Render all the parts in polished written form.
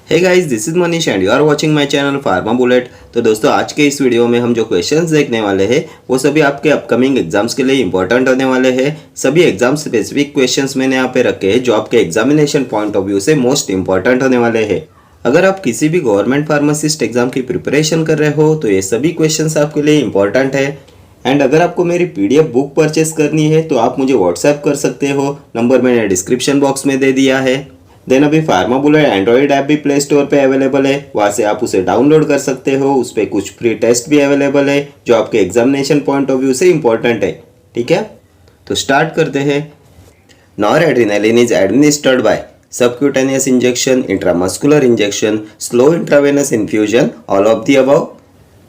Hey guys, this is Manish and you are watching my channel Pharma Bullet. तो दोस्तों, आज के इस वीडियो में हम जो क्वेश्चंस देखने वाले हैं वो सभी आपके अपकमिंग एग्जाम्स के लिए इंपॉर्टेंट होने वाले हैं। सभी एग्जाम स्पेसिफिक क्वेश्चंस मैंने यहाँ पे रखे हैं जो आपके एग्जामिनेशन पॉइंट ऑफ व्यू से मोस्ट इंपॉर्टेंट होने वाले हैं। अगर आप किसी भी गवर्नमेंट फार्मासिस्ट एग्जाम की प्रिपरेशन कर रहे हो तो ये सभी क्वेश्चंस आपके लिए इंपॉर्टेंट है। एंड अगर आपको मेरी पीडीएफ बुक परचेस करनी है तो आप मुझे व्हाट्सएप कर सकते हो, नंबर मैंने डिस्क्रिप्शन बॉक्स में दे दिया है। देन अभी फार्मा बुलेट एंड्रॉइड ऐप भी प्ले स्टोर पे अवेलेबल है, वहाँ से आप उसे डाउनलोड कर सकते हो। उस पर कुछ फ्री टेस्ट भी अवेलेबल है जो आपके एग्जामिनेशन पॉइंट ऑफ व्यू से इंपॉर्टेंट है। ठीक है, तो स्टार्ट करते हैं। Noradrenaline is administered by subcutaneous injection, intramuscular injection, slow intravenous infusion, all of the above.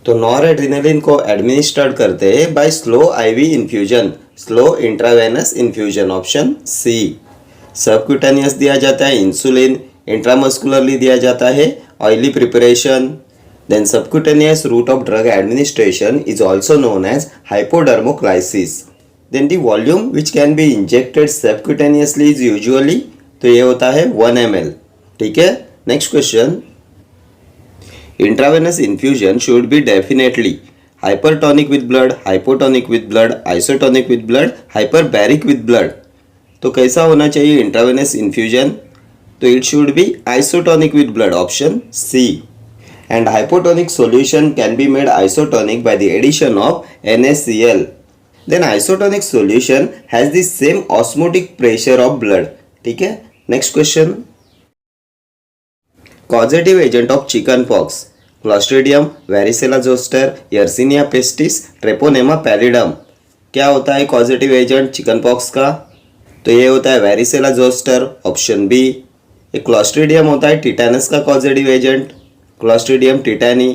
तो नॉरएड्रेनालिन को एडमिनिस्टर्ड करते हैं by slow IV infusion, slow intravenous infusion, option C. Subcutaneous दिया जाता है इंसुलिन, इंट्रामस्कुलरली दिया जाता है oily preparation. Then subcutaneous route of drug administration is also known as hypodermoclysis. Then the volume which can be injected subcutaneously is usually, तो ये होता है 1 ml। ठीक है, next question. Intravenous infusion should be definitely hypertonic with blood, hypotonic with blood, isotonic with blood, hyperbaric with blood. तो कैसा होना चाहिए इंट्रावेनस इन्फ्यूजन? तो it should be isotonic with blood, option C. And hypotonic solution can be made isotonic by the addition of NaCl। Then isotonic solution has the same osmotic pressure of blood. ठीक है, next question. Causative agent of chicken pox, clostridium, varicella zoster, yersinia pestis, treponema pallidum. क्या होता है causative agent chicken pox का? तो ये होता है वेरिसेला जोस्टर, ऑप्शन बी। एक क्लोस्ट्रीडियम होता है टिटेनस का causative agent, clostridium tetani.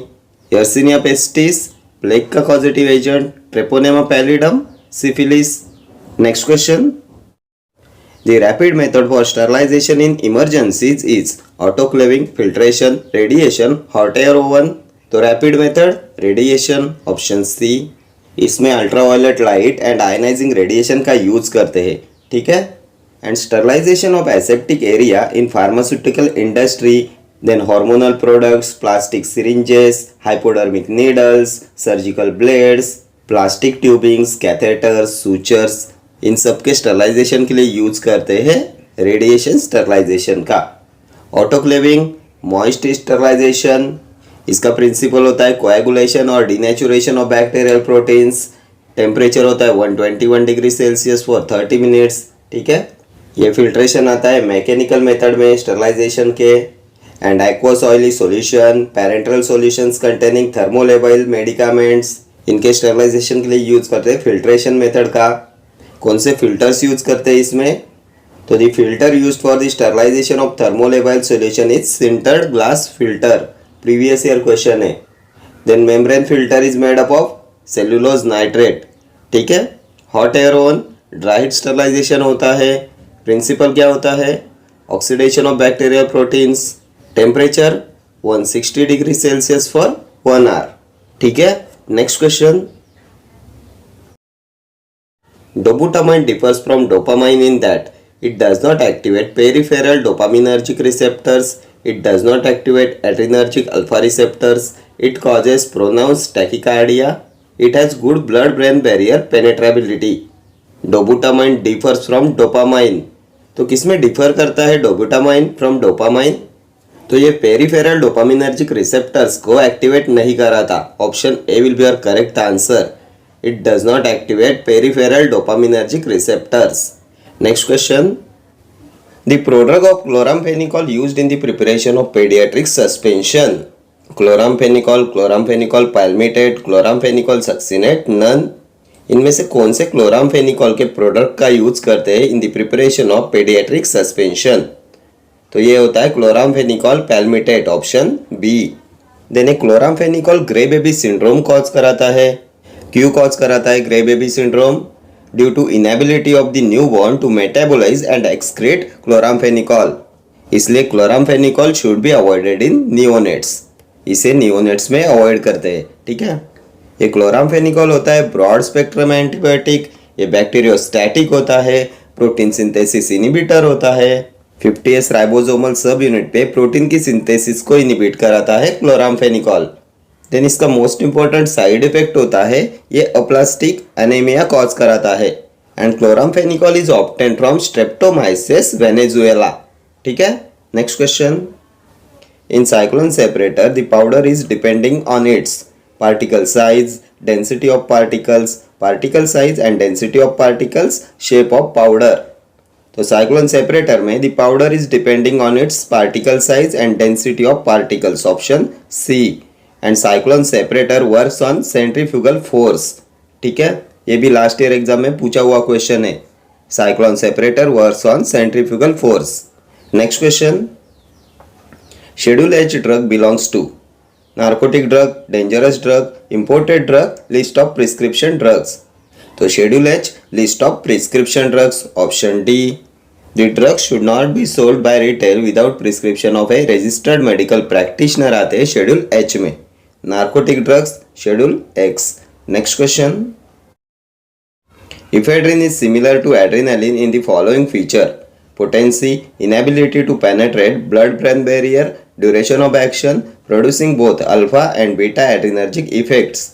Yersinia pestis plague का causative agent, treponema pallidum, syphilis. Next question. The rapid method for sterilization in emergencies is autoclaving, filtration, radiation, hot air oven. तो rapid method radiation, option C. इसमें ultraviolet light and ionizing radiation का use करते हैं। ठीक है, and sterilization of aseptic area in pharmaceutical industry, then hormonal products, plastic syringes, hypodermic needles, surgical blades, plastic tubings, catheters, sutures, इन सब के sterilization के लिए यूज करते हैं रेडिएशन स्टरलाइजेशन का। ऑटोक्लेविंग, मॉइस्ट स्टरलाइजेशन, इसका प्रिंसिपल होता है कोएगुलेशन और denaturation of bacterial proteins. Temperature होता है 121 डिग्री सेल्सियस फॉर 30 मिनट्स। ठीक है, ये फिल्ट्रेशन आता है मैकेनिकल मेथड में स्टरलाइजेशन के। And aqueous oily solution, parenteral solutions containing thermolabile medicaments, इनके स्टरलाइजेशन के लिए यूज करते हैं फिल्ट्रेशन मेथड का। कौन से फिल्टर्स यूज करते हैं इसमें? तो the filter used for the sterilization of thermolabile solution is sintered glass filter, previous year question है। Then membrane filter is made up of cellulose nitrate. ठीक है, hot air oven dry heat sterilization होता है। Principle क्या होता है? Oxidation of bacterial proteins, temperature 160 degree Celsius for 1 hour. ठीक है, next question. Dobutamine differs from dopamine in that it does not activate peripheral dopaminergic receptors, it does not activate adrenergic alpha receptors, it causes pronounced tachycardia, it has good blood-brain barrier penetrability. Dobutamine differs from dopamine. तो किसमें differ करता है dobutamine from dopamine? तो ये peripheral dopaminergic receptors को activate नहीं कराता, option A will be your correct answer. It does not activate peripheral dopaminergic receptors. Next question. The prodrug of chloramphenicol used in the preparation of pediatric suspension. Chloramphenicol, chloramphenicol palmitate, chloramphenicol succinate, none. इनमें से कौन से chloramphenicol के product का use करते हैं in the preparation of paediatric suspension? तो ये होता है chloramphenicol palmitate, option B. Then chloramphenicol grey baby syndrome cause कराता है। क्यों कॉज कराता है grey baby syndrome? Due to inability of the newborn to metabolize and excrete chloramphenicol. इसलिए chloramphenicol should be avoided in neonates, इसे neonates में avoid करते हैं। ठीक है, ये क्लोराम्फेनिकॉल होता है ब्रॉड स्पेक्ट्रम एंटीबायोटिक, ये बैक्टीरियोस्टैटिक होता है, प्रोटीन सिंथेसिस इनहिबिटर होता है, 50s राइबोसोमल सब यूनिट पे प्रोटीन की सिंथेसिस को इनिबिट कराता है क्लोरामफेनिकॉल। देन इसका मोस्ट इंपॉर्टेंट साइड इफेक्ट होता है ये अप्लास्टिक एनीमिया कॉज कराता है। And chloramphenicol is obtain from Streptomyces Venezuela. ठीक है, next question. In cyclone separator the powder is depending on it's particle size, density of particles, particle size and density of particles, shape of powder. तो cyclone separator में the powder is depending on it's particle size and density of particles, option C. And cyclone separator works on centrifugal force. ठीक है, ये भी last year exam में पूछा हुआ question है। Cyclone separator works on centrifugal force. Next question. Schedule H drug belongs to narcotic drug, dangerous drug, imported drug, list of prescription drugs. तो schedule H list of prescription drugs, option D. The drug should not be sold by retail without prescription of a registered medical practitioner आते हैं schedule H में। Narcotic drugs schedule X. Next question. Ephedrine is similar to adrenaline in the following feature: potency, inability to penetrate blood-brain barrier, duration of action, producing both alpha and beta adrenergic effects.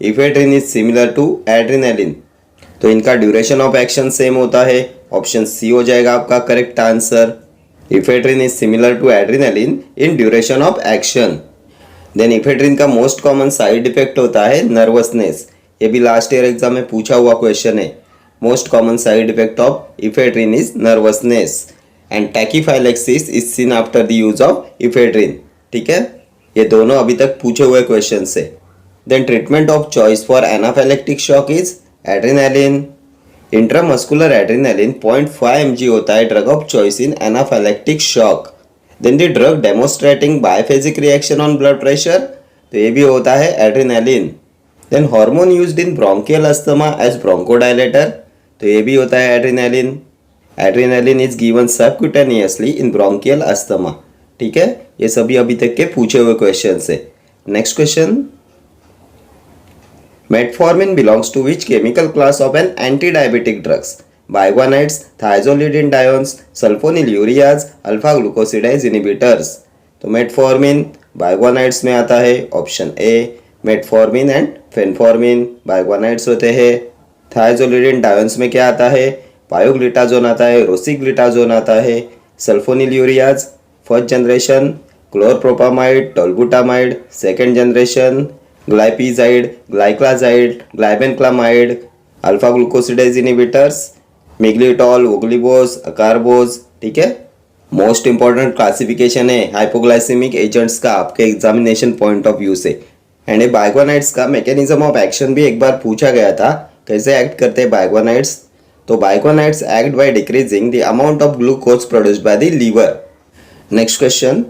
Ephedrine is similar to adrenaline. तो इनका duration of action same होता है, option C हो जाएगा आपका correct answer. Ephedrine is similar to adrenaline in duration of action. Then ephedrine का most common side effect होता है नर्वसनेस। ये भी लास्ट ईयर एग्जाम में पूछा हुआ क्वेश्चन है। Most common side effect of ephedrine is nervousness and tachyphylaxis is seen after the use of ephedrine. ठीक है, ये दोनों अभी तक पूछे हुए क्वेश्चन से। Then treatment of choice for anaphylactic shock is adrenaline. Intramuscular adrenaline 0.5 mg होता है drug of choice in anaphylactic shock. Then the drug demonstrating biphasic reaction on blood pressure, तो ये भी होता है adrenaline. Then hormone used in bronchial asthma as bronchodilator, तो ये भी होता है adrenaline. Adrenaline is given subcutaneously in bronchial asthma. ठीक है, ये सभी अभी तक के पूछे हुए क्वेश्चन है। Next question. Metformin belongs to which chemical class of an anti diabetic drugs? Biguanides, thiazolidinediones, sulfonylureas, alpha glucosidase inhibitors. तो मेटफॉर्मिन बाइगोनाइड्स में आता है, option A. Metformin and phenformin biguanides होते हैं। थाइजोलिडिन-डायोन्स में क्या आता है? पायोग्लिटाजोन आता है, रोसिग्लिटाजोन आता है। Sulfonylureas first generation, chlorpropamide, tolbutamide second generation, glipizide, gliclazide, glibenclamide, alpha glucosidase inhibitors, miglitol, voglibose, acarbose. ठीक है, मोस्ट इंपॉर्टेंट क्लासिफिकेशन है हाइपोग्लाइसेमिक एजेंट्स का आपके एग्जामिनेशन पॉइंट ऑफ व्यू से। एंड ये बाइगोनाइड्स का मैकेनिज्म ऑफ एक्शन भी एक बार पूछा गया था, कैसे एक्ट करते हैं बाइगोनाइड्स? तो biguanides act by decreasing the amount of glucose produced by the liver. Next question.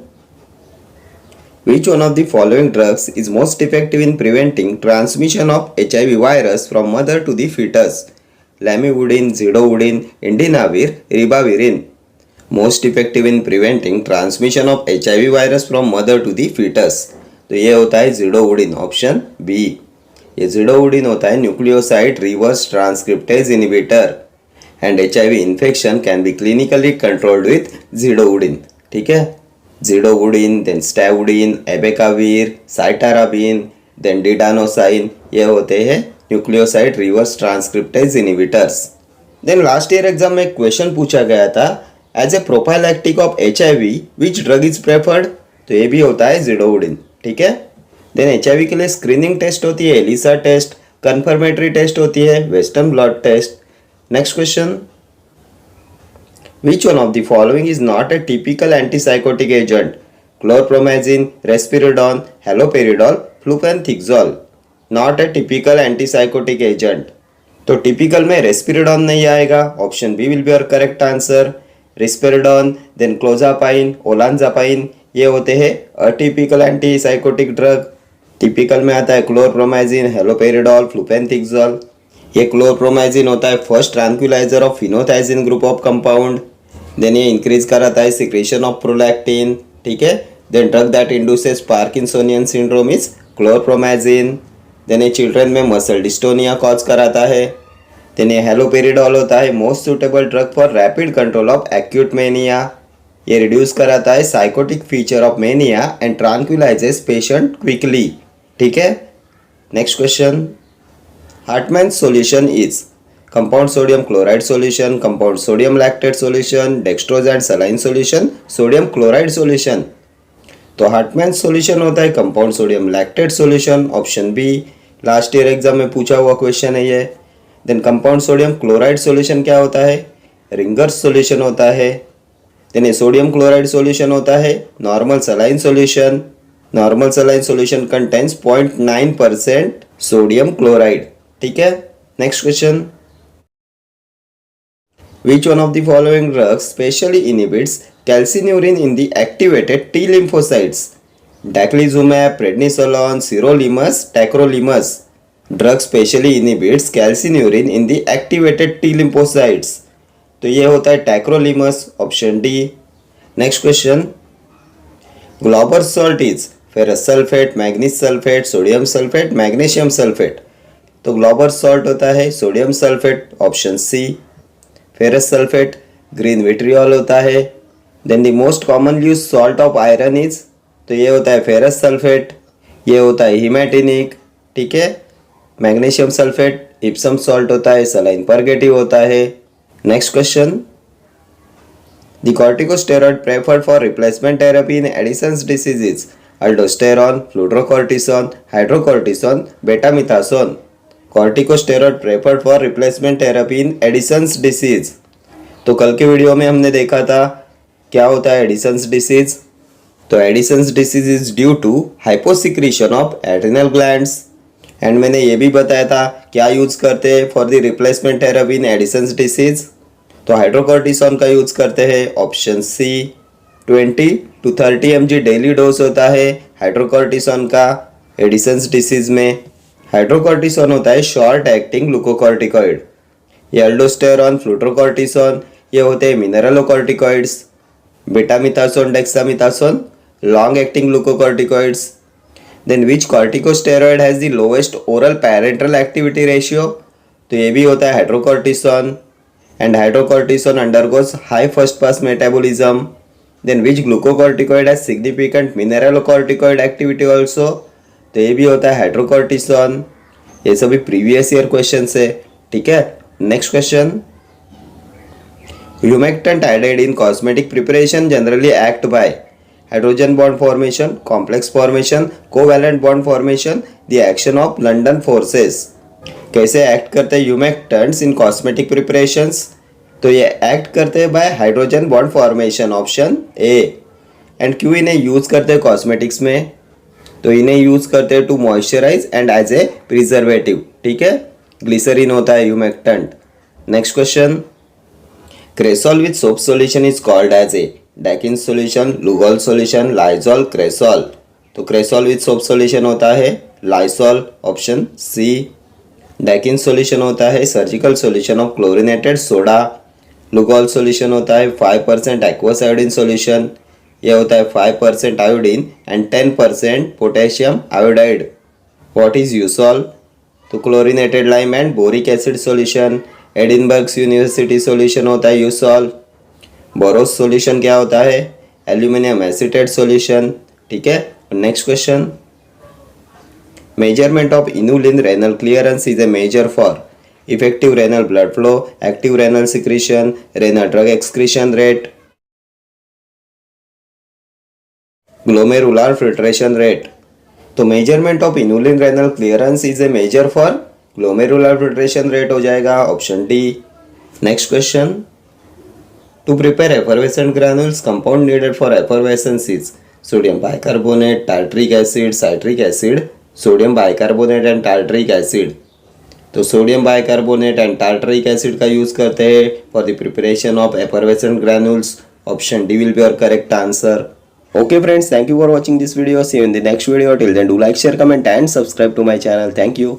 Which one of the following drugs is most effective in preventing transmission of HIV virus from mother to the fetus? Lamivudine, zidovudine, indinavir, ribavirin. Most effective in preventing transmission of HIV virus from mother to the fetus. तो ये होता है zidovudine, option B. ये zidovudine होता है nucleoside reverse transcriptase inhibitor and HIV infection can be clinically controlled with zidovudine। ठीक है, zidovudine, then stavudine, abacavir, cytarabine, then didanosine, ये होते हैं nucleoside reverse transcriptase inhibitors. Then last year exam में question पूछा गया था as a prophylactic of HIV which drug is preferred? तो ये भी होता है zidovudine। ठीक है, देन HIV के लिए स्क्रीनिंग टेस्ट होती है एलिसा टेस्ट, कंफर्मेटरी टेस्ट होती है western blot test. Next question. Which one of the following is not a typical antipsychotic agent? Chlorpromazine, risperidone, haloperidol, flupenthixol. Not a typical antipsychotic agent. तो typical में risperidone नहीं आएगा, option B will be your correct answer. Risperidone, then clozapine, olanzapine, ये होते हैं atypical antipsychotic drug. Typical में आता है क्लोरप्रोमाजिन, हेलोपेरिडॉल, फ्लूपेंथिक्सोल। ये क्लोरप्रोमाजिन होता है first tranquillizer of phenothiazine group of compound. Then ये इंक्रीज कराता है सिक्रेशन ऑफ प्रोलैक्टिन। ठीक है, then drug that induces parkinsonian syndrome is chlorpromazine. Then ये चिल्ड्रन में मसल डिस्टोनिया कॉज कराता है। देन ये हेलोपेरिडॉल होता है most suitable drug for rapid control of acute mania. ये रिड्यूस कराता है psychotic feature of mania and tranquillizes patient quickly. ठीक है, next question. Hartmann solution is compound sodium chloride solution, compound sodium lactate solution, dextrose and saline solution, sodium chloride solution. तो Hartmann solution होता है compound sodium lactate solution, option B. Last year exam में पूछा हुआ question है ये। Then compound sodium chloride solution क्या होता है? रिंगर्स सॉल्यूशन होता है। देन ये सोडियम क्लोराइड सॉल्यूशन होता है normal saline solution. Normal saline solution contains 0.9% sodium chloride. ठीक है, next question. Which one of the following drugs specially inhibits calcineurin in the activated T lymphocytes? Daclizumab, prednisolone, sirolimus, tacrolimus. Drug specially inhibits calcineurin in the activated T lymphocytes. तो ये होता है tacrolimus, option D. Next question. Glauber salt is ferrous sulphate, manganese sulphate, sodium sulphate, magnesium sulphate. तो Glauber salt होता है sodium sulphate, option C. Ferrous sulphate green vitriol होता है। Then the most common use salt of iron is, तो ये होता है ferrous sulphate, ये होता है हिमैटिनिक। ठीक है, मैग्नीशियम सल्फेट इप्सम सॉल्ट होता है, सलाइन परगेटिव होता है। Next question. The corticosteroid preferred for replacement therapy in Addison's disease is aldosterone, fludrocortisone, hydrocortisone, betamethasone. Corticosteroid preferred for replacement therapy in Addison's disease. तो कल के वीडियो में हमने देखा था क्या होता है एडिसन्स डिसीज। तो Addison's disease is due to hyposecretion of adrenal glands. And मैंने ये भी बताया था क्या यूज करते हैं for the replacement therapy in Addison's disease. तो हाइड्रोकॉर्टिसोन का यूज करते हैं, option C. 20 to 30 mg daily dose होता है हाइड्रोकॉर्टिसोन का एडिसन्स डिसीज में। हाइड्रोकॉर्टिसोन होता है शॉर्ट एक्टिंग ग्लूकोकॉर्टिकॉइड। ये अल्डोस्टेरॉन, फ्लूड्रोकॉर्टिसोन ये होते हैं mineralocorticoids. Betamethasone, dexamethasone long acting glucocorticoids. Then which corticosteroid has the lowest oral parenteral activity ratio, तो ये भी होता है hydrocortisone. And hydrocortisone undergoes high first pass metabolism. Then which glucocorticoid has significant mineralocorticoid activity also, तो ये भी होता है हाइड्रोकॉर्टिसोन। ये सभी प्रीवियस ईयर क्वेश्चन है। ठीक है, next question. Humectant added in cosmetic preparation generally act by hydrogen bond formation, complex formation, covalent bond formation, the action of London forces. कैसे एक्ट करते हैं ह्यूमेक्टेंट्स इन कॉस्मेटिक प्रिपरेशंस? तो ये act करते हैं bye hydrogen bond formation, option A. And क्यों इन्हें use करते हैं कॉस्मेटिक्स में? तो इन्हें यूज करते हैं to moisturize and as a preservative. ठीक है, ग्लिसरीन होता है humectant. Next question. Cresol with soap solution is called as a Dakin solution, Lugol solution, Lysol, cresol. तो क्रेसॉल विथ सोप सॉल्यूशन होता है लाइसॉल, ऑप्शन सी। डैकिन सॉल्यूशन होता है surgical solution of chlorinated soda. Lugol solution होता है 5% aqueous iodine solution, यह होता है 5% iodine and 10% potassium iodide. What is Eusol? तो chlorinated lime and boric acid solution. Edinburgh University solution होता है यूसॉल। बोरोस सॉल्यूशन क्या होता है? Aluminium acetate solution. ठीक है, next question. Measurement of inulin renal clearance is a measure for effective renal blood flow, active renal secretion, renal drug excretion rate, glomerular filtration rate. तो measurement of inulin renal clearance is a measure for glomerular filtration rate हो जाएगा, option D. Next question. To prepare effervescent granules compound needed for effervescence is sodium bicarbonate, tartaric acid, citric acid, sodium bicarbonate and tartaric acid. तो sodium bicarbonate and tartaric acid का use करते हैं for the preparation of effervescent granules, option D will be your correct answer. Okay friends, thank you for watching this video. See you in the next video. Till then, do like, share, comment and subscribe to my channel. Thank you.